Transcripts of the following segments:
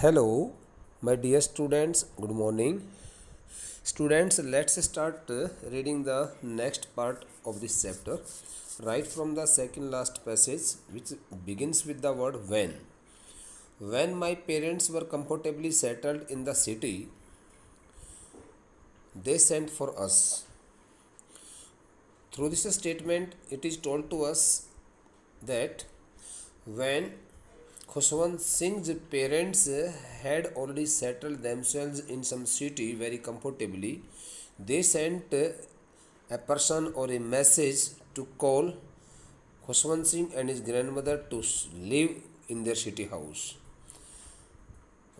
Hello, my dear students. Good morning. Students, let's start reading the next part of this chapter. Right from the second last passage, which begins with the word when. When my parents were comfortably settled in the city, they sent for us. Through this statement, it is told to us that when Khushwant Singh's parents had already settled themselves in some city very comfortably, they sent a person or a message to call Khushwant Singh and his grandmother to live in their city house.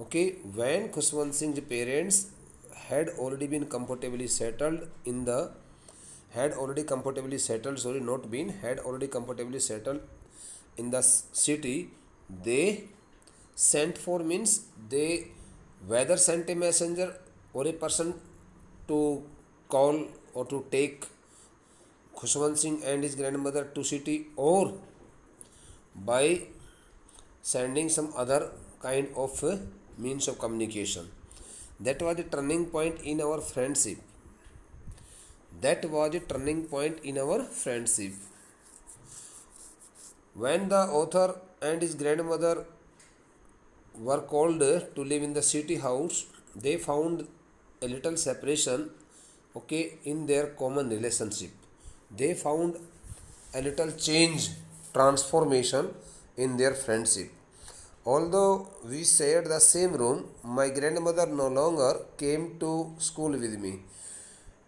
Okay, when Khushwant Singh's parents had already been comfortably settled in the had already comfortably settled sorry not been had already comfortably settled in the city, they sent for means they whether sent a messenger or a person to call or to take Khushwant Singh and his grandmother to city, or by sending some other kind of means of communication. That was the turning point in our friendship. That was the turning point in our friendship. When the author and his grandmother were called to live in the city house, they found a little separation, okay, in their common relationship. They found a little change, transformation in their friendship. Although we shared the same room, my grandmother no longer came to school with me.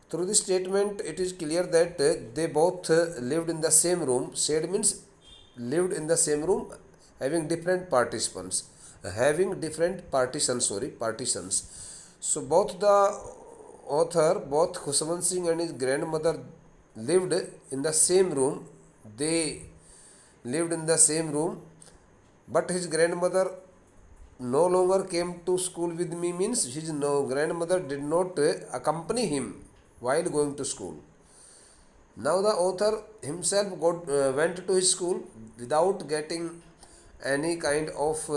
Through this statement, it is clear that they both lived in the same room. Shared means lived in the same room, having different participants, having different partitions. So both the both Khushwant Singh and his grandmother lived in the same room. They lived in the same room, but his grandmother no longer came to school with me means his no grandmother did not accompany him while going to school. Now the author himself went to his school without getting any kind of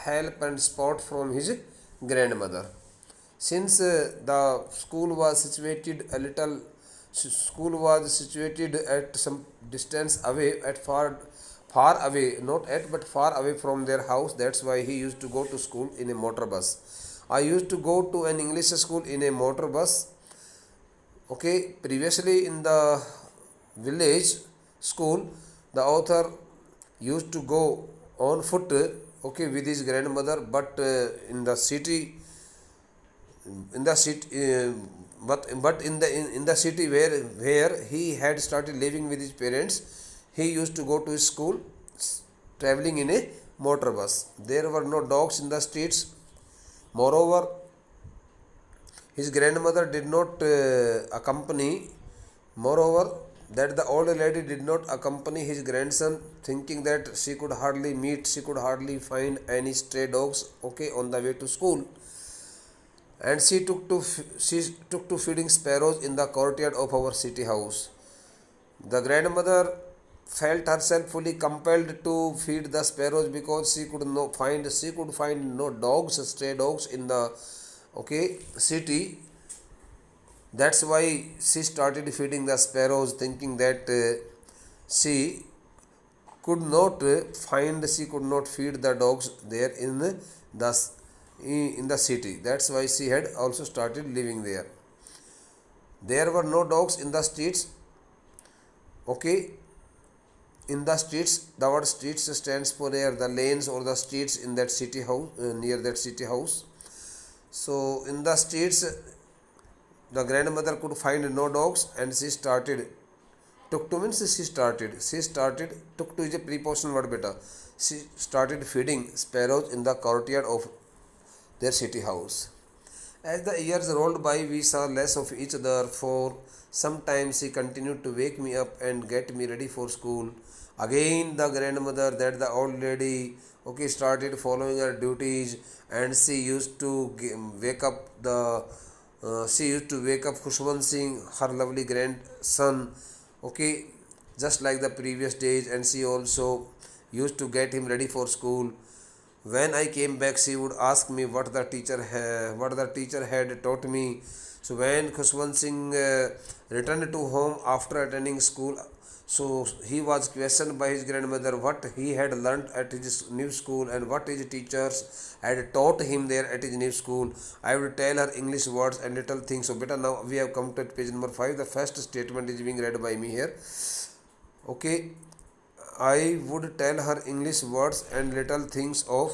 help and support from his grandmother. Since the school was situated at some distance away, at far away, not at but far away from their house. That's why he used to go to school in a motor bus. I used to go to an English school in a motor bus. Okay, previously in the village school, the author used to go on foot, okay, with his grandmother, but in the city, but in the city where he had started living with his parents, he used to go to his school traveling in a motor bus. There were no dogs in the streets. Moreover, his grandmother did not accompany. Moreover, that the old lady did not accompany his grandson, thinking that she could hardly find any stray dogs, okay, on the way to school. And she took to feeding sparrows in the courtyard of our city house. The grandmother felt herself fully compelled to feed the sparrows because she could find no dogs, stray dogs in the city. That's why she started feeding the sparrows, thinking that she she could not feed the dogs there in the city. That's why she had also started living there. There were no dogs in the streets. Okay, in the streets, the word streets stands for the lanes or the streets in that city house, near that city house. So in the streets, the grandmother could find no dogs, and she started took to means she started took to is a preposition word beta. She started feeding sparrows in the courtyard of their city house. As the years rolled by, we saw less of each other, for sometimes she continued to wake me up and get me ready for school. Again, the grandmother, that the old lady, okay, started following her duties, and she used to wake up Khushwant Singh, her lovely grandson, okay, just like the previous days, and she also used to get him ready for school. When I came back, she would ask me what the teacher had taught me. So when Khushwant Singh returned to home after attending school, so he was questioned by his grandmother what he had learnt at his new school and what his teachers had taught him there at his new school. I would tell her English words and little things. So beta, now we have come to page number 5. The first statement is being read by me here. Okay, I would tell her English words and little things of.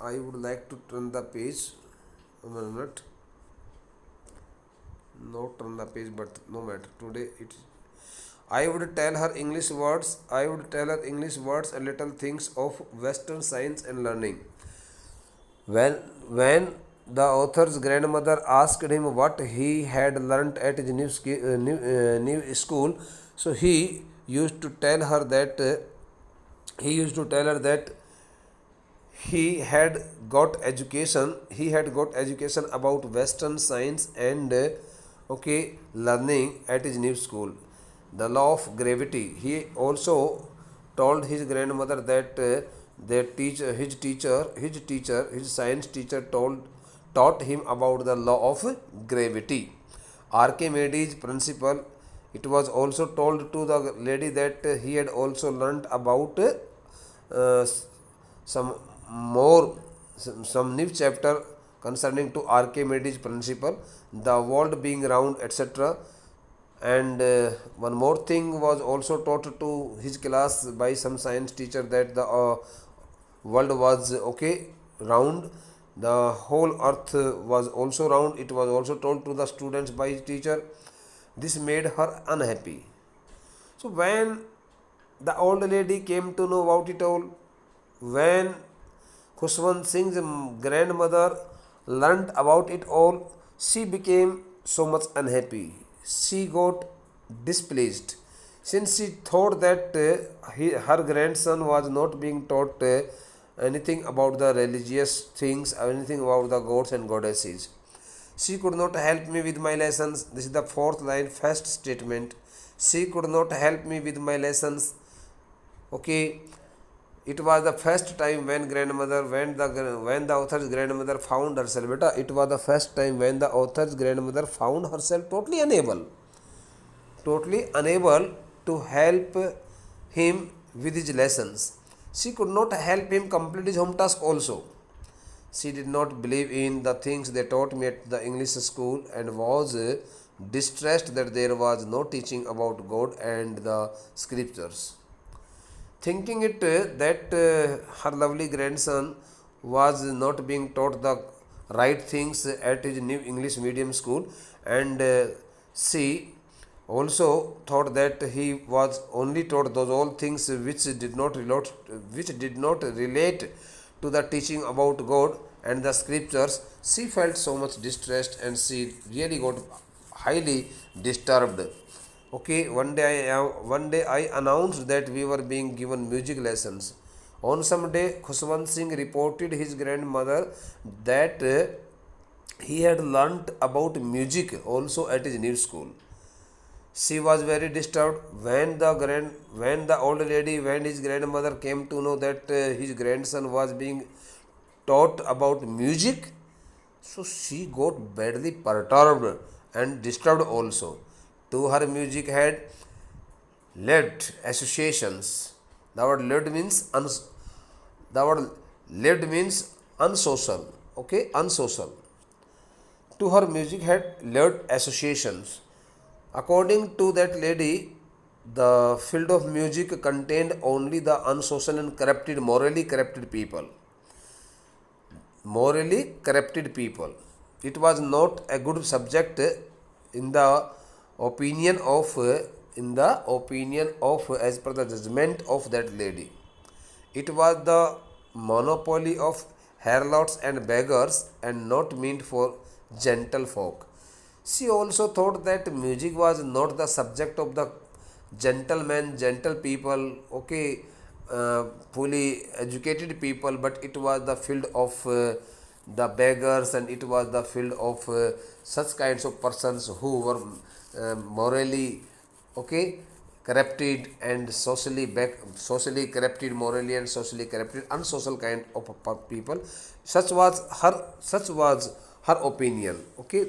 I would like to turn the page. A minute. Not turn the page, but no matter. Today it. I would tell her English words. I would tell her English words and little things of Western science and learning. When the author's grandmother asked him what he had learnt at his new school, so used to tell her that he used to tell her that he had got education about Western science and learning at his new school. The law of gravity. He also told his grandmother that his science teacher taught him about the law of gravity, Archimedes principle. It was also told to the lady that he had also learnt about some more some new chapter concerning to Archimedes principle, the world being round, etc. And one more thing was also taught to his class by some science teacher, that the world was round, the whole earth was also round. It was also told to the students by his teacher. This made her unhappy. So when the old lady came to know about it all, when Khushwant Singh's grandmother learnt about it all, she became so much unhappy. She got displeased, since she thought that her grandson was not being taught anything about the religious things or anything about the gods and goddesses. She could not help me with my lessons. This is the fourth line, first statement. She could not help me with my lessons. Okay, it was the first time when the author's grandmother found herself. Beta, it was the first time when the author's grandmother found herself totally unable to help him with his lessons. She could not help him complete his home task also. She did not believe in the things they taught me at the English school and was distressed that there was no teaching about God and the scriptures. Thinking it that her lovely grandson was not being taught the right things at his new English medium school, and she also thought that he was only taught those all things which did not relate to the teaching about God and the scriptures. She felt so much distressed and she really got highly disturbed. Okay, one day I announced that we were being given music lessons. On some day, Khushwant Singh reported his grandmother that he had learnt about music also at his new school. She was very disturbed when his grandmother came to know that his grandson was being taught about music. So she got badly perturbed and disturbed also. To her, music had led associations. The word led means unsocial. Okay, unsocial. To her, music had led associations. According to that lady, the field of music contained only the unsocial and morally corrupted people. Morally corrupted people. It was not a good subject in the opinion of as per the judgment of that lady. It was the monopoly of harlots and beggars and not meant for gentle folk. She also thought that music was not the subject of the gentlemen, gentle people, fully educated people, but it was the field of the beggars, and it was the field of such kinds of persons who were morally okay corrupted and socially corrupted, morally and socially corrupted, unsocial kind of people. Such was her opinion. Okay,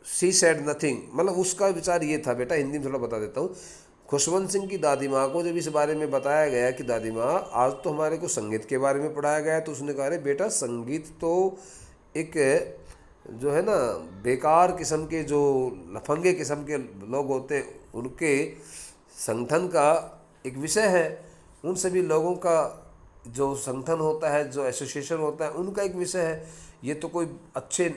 she said nothing, मतलब उसका विचार ये था। बेटा हिंदी में थोड़ा बता देता हूँ। खुशवंत सिंह की दादी माँ को जब इस बारे में बताया गया कि दादी माँ आज तो हमारे को संगीत के बारे में पढ़ाया गया है, तो उसने कहा अरे बेटा संगीत तो एक जो है ना बेकार किस्म के जो लफंगे किस्म के लोग होते हैं उनके संगठन का एक विषय है। उन सभी लोगों का जो संगठन होता है, जो एसोसिएशन होता है, उनका एक विषय है। ये तो कोई अच्छे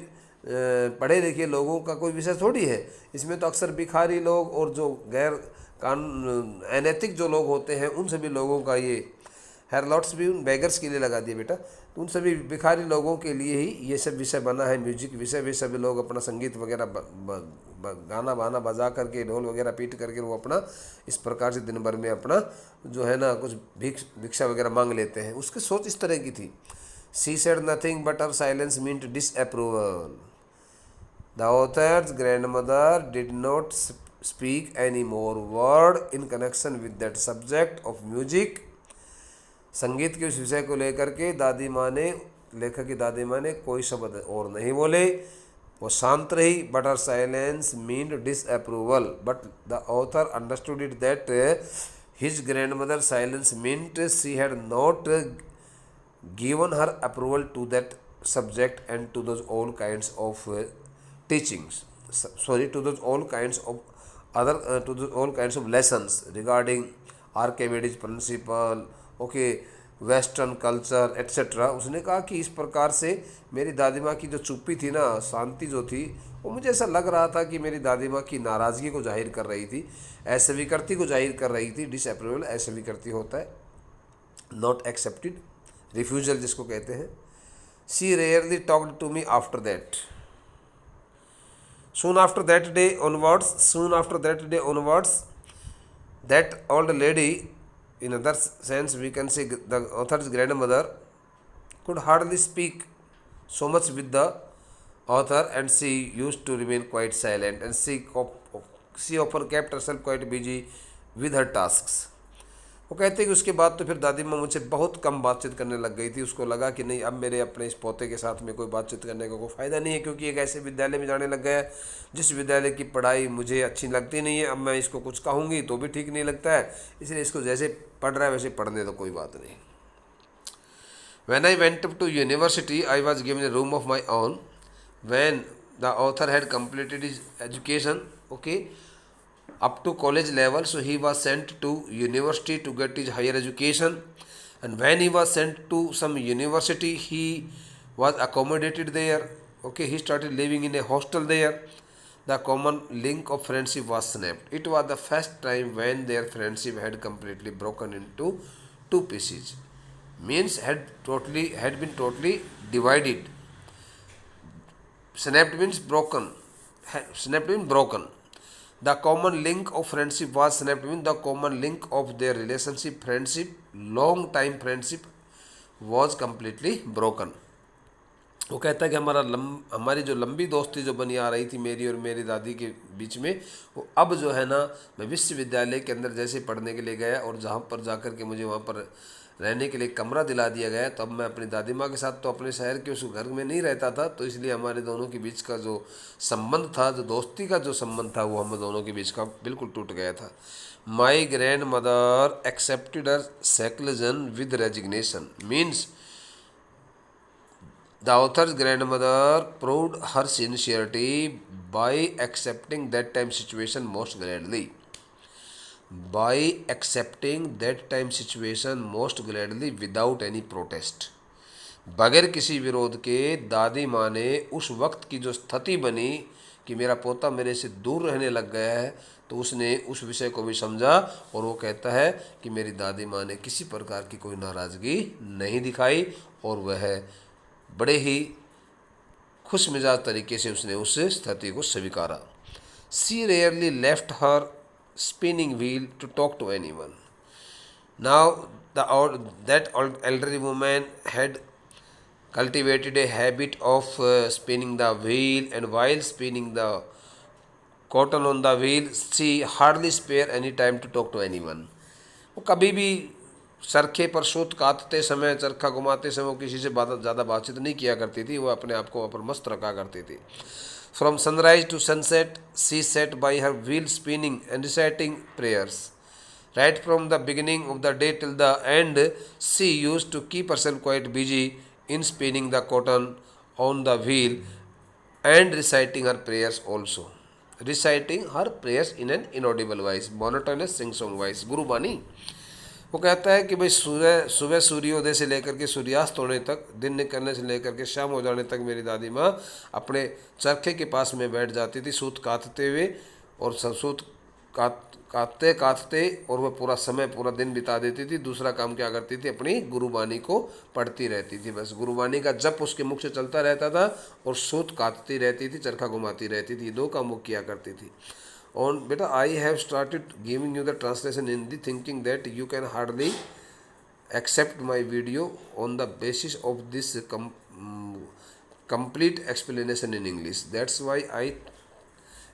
पढ़े लिखे लोगों का कोई विषय थोड़ी है। इसमें तो अक्सर भिखारी लोग और जो गैर कानून अनैतिक जो लोग होते हैं उन सभी लोगों का ये हेरलॉट्स भी उन बेगर्स के लिए लगा दिए बेटा। तो उन सभी भिखारी लोगों के लिए ही ये सब विषय बना है, म्यूजिक विषय। वे सभी लोग अपना संगीत वगैरह गाना बाना बजा करके, ढोल वगैरह पीट करके वो अपना इस प्रकार से दिन भर में अपना जो है ना कुछ भिक्षा वगैरह मांग लेते हैं। उसकी सोच इस तरह की थी। She said nothing but her silence meant disapproval. The author's grandmother did not speak any more word in connection with that subject of music. संगीत के उस विषय को लेकर के दादी माँ ने, लेखक की दादी माँ ने कोई शब्द और नहीं बोले, वो शांत रही। But her silence mean disapproval, but the author understood it that his grandmother silence meant she had not given her approval to that subject and to those all kinds of teachings, to those all kinds of other to those all kinds of lessons regarding Archimedes principle, okay, western culture etcetera. उसने कहा कि इस प्रकार से मेरी दादी माँ की जो चुप्पी थी ना, शांति जो थी, वो मुझे ऐसा लग रहा था कि मेरी दादी माँ की नाराज़गी को जाहिर कर रही थी, अस्वीकृति को जाहिर कर रही थी। डिसअप्रूवल अस्वीकृति होता है, नॉट एक्सेप्टेड, रिफ्यूजल जिसको कहते हैं। She rarely talked to me after that. Soon after that day onwards, that old lady, in other sense we can say the author's grandmother, could hardly speak so much with the author, and she used to remain quite silent, and she often kept herself quite busy with her tasks. वो कहते हैं कि उसके बाद तो फिर दादी माँ मुझसे बहुत कम बातचीत करने लग गई थी। उसको लगा कि नहीं, अब मेरे अपने इस पोते के साथ में कोई बातचीत करने का कोई फ़ायदा नहीं है, क्योंकि एक ऐसे विद्यालय में जाने लग गया है जिस विद्यालय की पढ़ाई मुझे अच्छी लगती नहीं है। अब मैं इसको कुछ कहूँगी तो भी ठीक नहीं लगता है, इसलिए इसको जैसे पढ़ रहा है वैसे पढ़ने दो, कोई बात नहीं। When I went to university, I was given a room of my own. When the author had completed his education, okay, up to college level, so he was sent to university to get his higher education. And when he was sent to some university, he was accommodated there. Okay, he started living in a hostel there. The common link of friendship was snapped. It was the first time when their friendship had completely broken into two pieces. Means had been totally divided. Snapped means broken. Snapped means broken. The common link of friendship was snapped, means the common link of their relationship, friendship, long time friendship was completely broken. वो कहता है कि हमारी जो लंबी दोस्ती जो बनी आ रही थी मेरी और मेरी दादी के बीच में, वो अब जो है ना, मैं विश्वविद्यालय के अंदर जैसे पढ़ने के लिए गया और जहाँ पर जाकर के मुझे वहाँ पर रहने के लिए कमरा दिला दिया गया, तो अब मैं अपनी दादी माँ के साथ तो अपने शहर के उस घर में नहीं रहता था, तो इसलिए हमारे दोनों के बीच का जो संबंध था, जो दोस्ती का जो संबंध था, वो हम दोनों के बीच का बिल्कुल टूट गया था। My grand mother accepted her secularism with resignation. Means the author's grandmother proved her sincerity by accepting that time situation most gladly. By accepting that time situation most gladly without any protest. बगैर किसी विरोध के दादी माँ ने उस वक्त की जो स्थिति बनी कि मेरा पोता मेरे से दूर रहने लग गया है, तो उसने उस विषय को भी समझा, और वो कहता है कि मेरी दादी माँ ने किसी प्रकार की कोई नाराज़गी नहीं दिखाई, और वह बड़े ही खुश मिजाज तरीके से उसने उस स्थिति को स्वीकारा। She rarely left her spinning wheel to talk to anyone. Now that elderly woman had cultivated a habit of spinning the wheel, and while spinning the cotton on the wheel. She hardly spare any time to talk to anyone. वो कभी भी चरखे पर सूत काटते समय, चरखा घुमाते समय वो किसी से ज़्यादा बातचीत नहीं किया करती थी, वो अपने आप को वहाँ पर मस्त रखा करती थी. From sunrise to sunset, she sat by her wheel spinning and reciting prayers. Right from the beginning of the day till the end, she used to keep herself quite busy in spinning the cotton on the wheel and reciting her prayers also. Reciting her prayers in an inaudible voice, monotonous sing song voice. गुरु बानी वो कहता है कि भाई सुबह सूर्योदय से लेकर के सूर्यास्त होने तक, दिन निकलने से लेकर के शाम हो जाने तक मेरी दादी माँ अपने चरखे के पास में बैठ जाती थी सूत काटते हुए, और सूत काटते काटते और वह पूरा समय पूरा दिन बिता देती थी. दूसरा काम क्या करती थी, अपनी गुरुबानी को पढ़ती रहती थी. बस गुरुबानी का जप उसके मुख से चलता रहता था और सूत काटती रहती थी, चरखा घुमाती रहती थी. ये दो काम वो किया करती थी. On beta, I have started giving you the translation in the thinking that you can hardly accept my video on the basis of this complete explanation in English. That's why I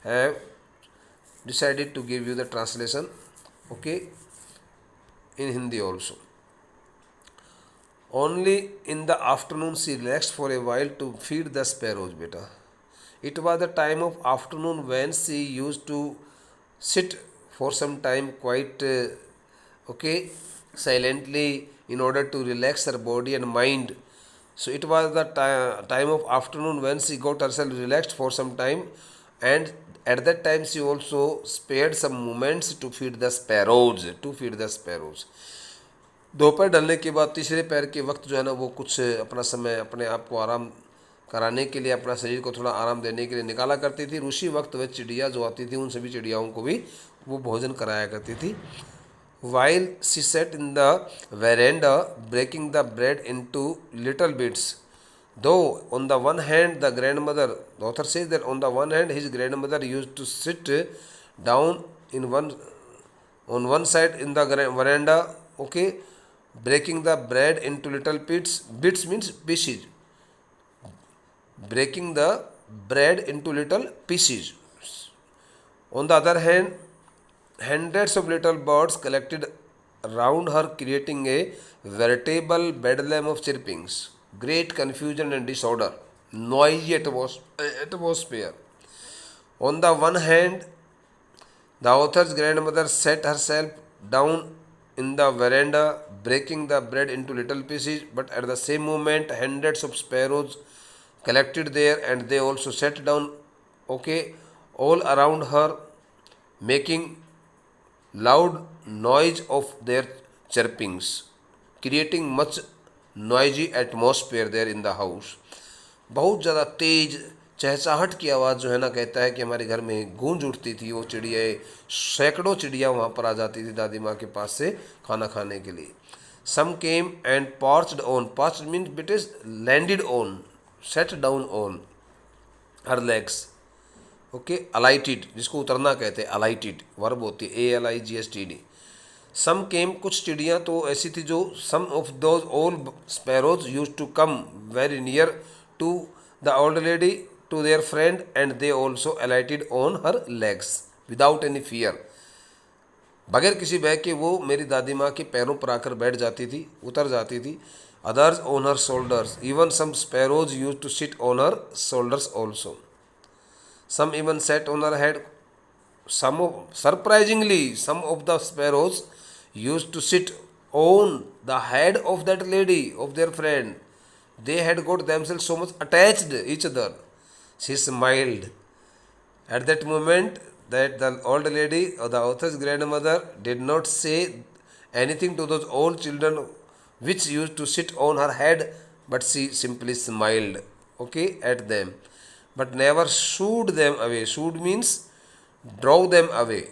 have decided to give you the translation, okay, in Hindi also. Only in the afternoon she relaxed for a while to feed the sparrows, beta. It was the time of afternoon when she used to sit for some time quite silently in order to relax her body and mind. So it was the time of afternoon when she got herself relaxed for some time, and at that time she also spared some moments to feed the sparrows. दोपहर ढलने के बाद तीसरे पैर के वक्त जो है ना, वो कुछ अपना समय अपने आप को आराम कराने के लिए, अपना शरीर को थोड़ा आराम देने के लिए निकाला करती थी. उसी वक्त वह चिड़िया जो आती थी उन सभी चिड़ियाओं को भी वो भोजन कराया करती थी. While she sat in the veranda breaking the bread into little bits, though on the one hand the author says that on the one hand his grandmother used to sit down on one side in the veranda, okay, breaking the bread into little bits means pieces, breaking the bread into little pieces. On the other hand, hundreds of little birds collected around her, creating a veritable bedlam of chirpings, great confusion and disorder, noisy atmosphere. On the one hand, the author's grandmother sat herself down in the veranda, breaking the bread into little pieces, but at the same moment, hundreds of sparrows collected there and they also sat down, okay, all around her, making loud noise of their chirpings, creating much noisy atmosphere there in the house. बहुत ज़्यादा तेज चहचहाहट की आवाज़ जो है ना, कहता है कि हमारे घर में गूंज उठती थी. वो चिड़िया, सैकड़ों चिड़िया वहाँ पर आ जाती थी दादी माँ के पास से खाना खाने के लिए. Some came and perched means it is landed on, sat down on her legs, okay, alighted, जिसको उतरना कहते हैं, alighted वर्ब होती है, ALIGSTD. Some came, कुछ चिड़ियाँ तो ऐसी थी जो some of those old sparrows used to come very near to the old lady, to their friend, and they also alighted on her legs without any fear. बगैर किसी भय के वो मेरी दादी माँ के पैरों पर आकर बैठ जाती थी, उतर जाती थी. Others on her shoulders, even some sparrows used to sit on her shoulders also. Some even sat on her head. Surprisingly, some of the sparrows used to sit on the head of that lady, of their friend. They had got themselves so much attached each other. She smiled. At that moment, that the old lady or the author's grandmother did not say anything to those old children which used to sit on her head, but she simply smiled, okay, at them, but never shooed them away. Shooed means drove them away.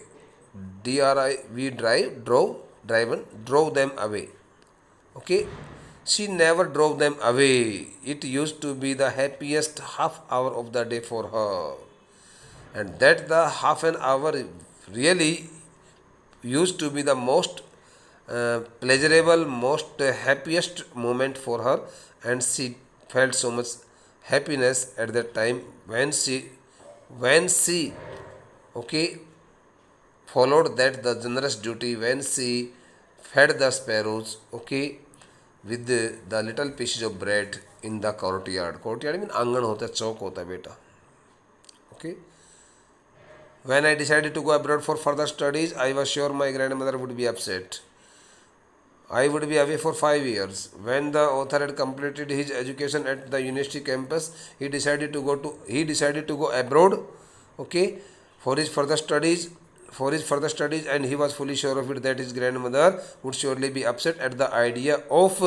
Drove them away. Okay, she never drove them away. It used to be the happiest half hour of the day for her, and that the half an hour really used to be the most pleasurable, most happiest moment for her, and she felt so much happiness at that time when she okay, followed that the generous duty when she fed the sparrows, okay, with the little pieces of bread in the courtyard. Courtyard mean आंगन होता है, चौक होता है बेटा. Okay. When I decided to go abroad for further studies, I was sure my grandmother would be upset. I would be away for 5 years. When the author had completed his education at the university campus, he decided to go abroad, okay, for his further studies, and he was fully sure of it that his grandmother would surely be upset at the idea of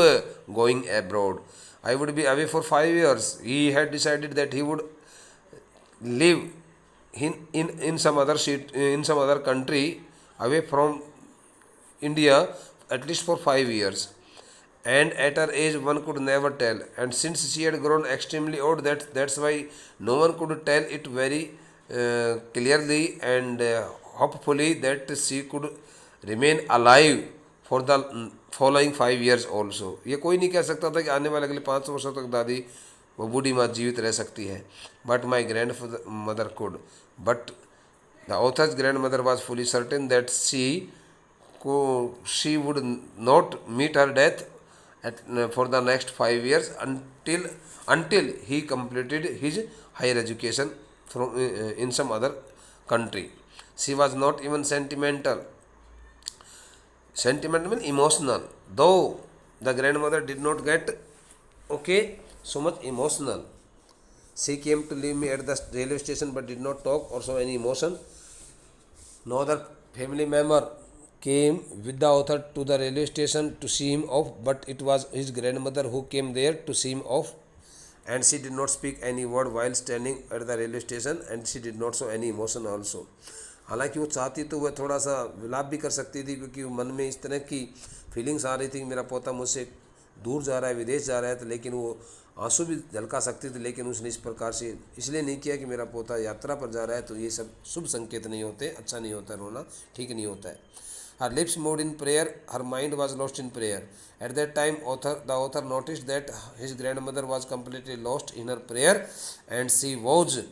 going abroad. I would be away for 5 years. He had decided that he would live in some other country away from India at least for 5 years. And at her age, one could never tell. And since she had grown extremely old, that's why no one could tell it very clearly and hopefully that she could remain alive for the following 5 years also. ये कोई नहीं कह सकता था कि आने वाले अगले 5 वर्षों तक दादी वो बूढ़ी माँ जीवित रह सकती है. But my grandmother could. But the author's grandmother was fully certain that she would not meet her death for the next 5 years until he completed his higher education in some other country. She was not even sentimental. Sentimental means emotional. Though the grandmother did not get so much emotional. She came to leave me at the railway station but did not talk or show any emotion. No other family member came with the author to the railway station to see him off, but it was his grandmother who came there to see him off, and she did not speak any word while standing at the railway station, and she did not show any emotion also. हालांकि वो चाहती तो वह थोड़ा सा विलाप भी कर सकती थी, क्योंकि मन में इस तरह की फीलिंग्स आ रही थी कि मेरा पोता मुझसे दूर जा रहा है, विदेश जा रहा है, तो लेकिन वो आंसू भी झलका सकती थी, लेकिन उसने इस प्रकार से इसलिए नहीं किया कि मेरा पोता यात्रा पर जा रहा है, तो ये सब शुभ संकेत नहीं होते, अच्छा नहीं होता, रोना ठीक नहीं होता है. Her lips moved in prayer, her mind was lost in prayer. At that time, the author noticed that his grandmother was completely lost in her prayer, and she was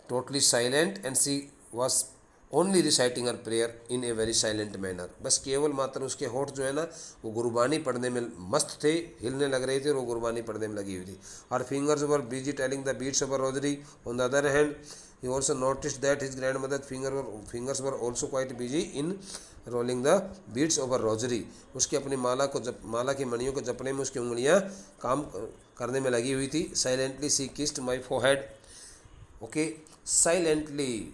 totally silent, and she was only reciting her prayer in a very silent manner. बस केवल मात्र उसके होठ जो है ना वो गुरबानी पढ़ने में मस्त थे, हिलने लग रहे थे और वो गुरबानी पढ़ने में लगी हुई थी. Her fingers were busy telling the beads of her rosary. On the other hand, he also noticed that his grandmother's fingers were also quite busy in rolling the beads of her rosary. उसकी अपनी माला की मणियों को जपने में उसकी उंगलियां काम करने में लगी हुई थी. Silently she kissed my forehead. Silently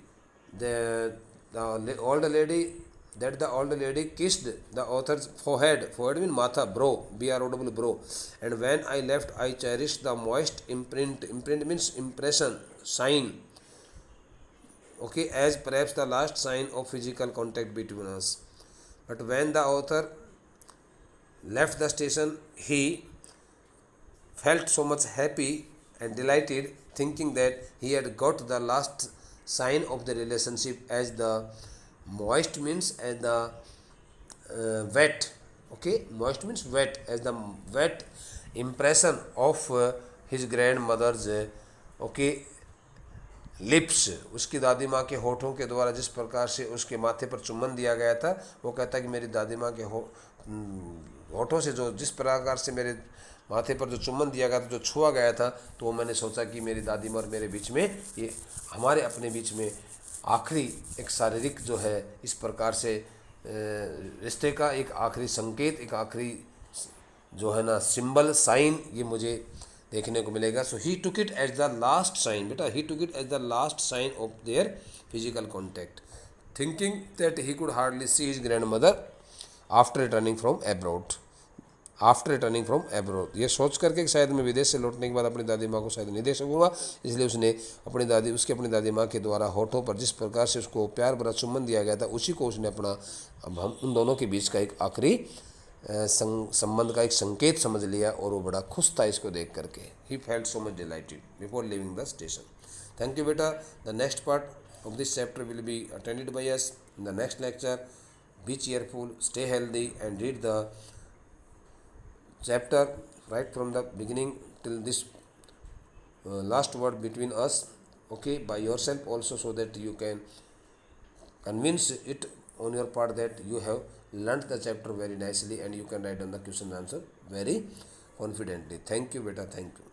the old lady kissed the author's forehead. Forehead means matha, brow, B-R-O-W, brow. And when I left, I cherished the moist imprint. Imprint means impression, sign. As perhaps the last sign of physical contact between us. But when the author left the station, he felt so much happy and delighted, thinking that he had got the last sign of the relationship, as the moist means as the wet. Moist means wet, as the wet impression of his grandmother's lips, उसकी दादी माँ के होठों के द्वारा जिस प्रकार से उसके माथे पर चुम्बन दिया गया था, वो कहता है कि मेरी दादी माँ के होठों से जो जिस प्रकार से मेरे माथे पर जो चुम्बन दिया गया था, जो छुआ गया था, तो वो मैंने सोचा कि मेरी दादी माँ और मेरे बीच में, ये हमारे अपने बीच में आखिरी एक शारीरिक जो है इस प्रकार से रिश्ते का एक आखिरी संकेत, एक आखिरी जो है ना सिंबल, साइन, ये मुझे देखने को मिलेगा. So he took it as the last sign. बेटा he took it as the last sign of their physical contact, thinking that he could hardly see his grandmother after returning from abroad. ये सोच करके कि शायद मैं विदेश से लौटने के बाद अपनी दादी माँ को शायद नहीं देख सकूँगा, इसलिए उसने अपनी दादी माँ के द्वारा होठों पर जिस प्रकार से उसको प्यार भरा चुम्बन दिया गया था, उसी को उसने अपना, अब हम उन दोनों के बीच का एक आखिरी संबंध का एक संकेत समझ लिया, और वो बड़ा खुश था इसको देख करके. He felt so much delighted before leaving the station. Thank you बेटा. The next part of this chapter will be attended by us in the next lecture. Be cheerful, stay healthy, and read the chapter right from the beginning till this last word between us. okay, by yourself also, so that you can convince it on your part that you have learnt the chapter very nicely, and you can write down the question and answer very confidently. Thank you beta, thank you.